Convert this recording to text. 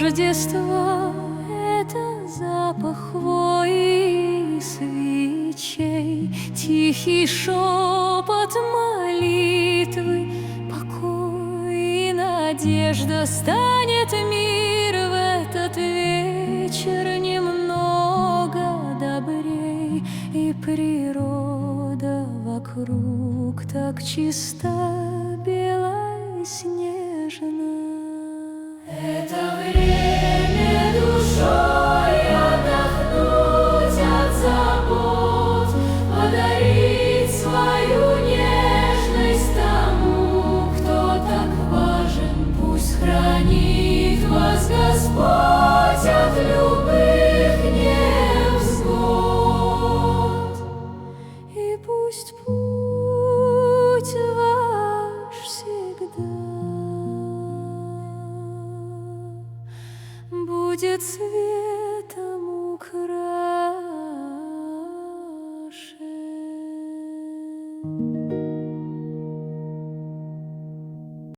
Рождество — это запах хвои и свечей, тихий шепот молитвы, покой и надежда. Станет мир в этот вечер немного добрей, и природа вокруг так чиста, бела и снежна. Это время душой отдохнуть от забот, подарить свою нежность тому, кто так важен. Пусть хранит вас Господь от любых невзгод, и пусть путь ваш всегда будет светом украшен.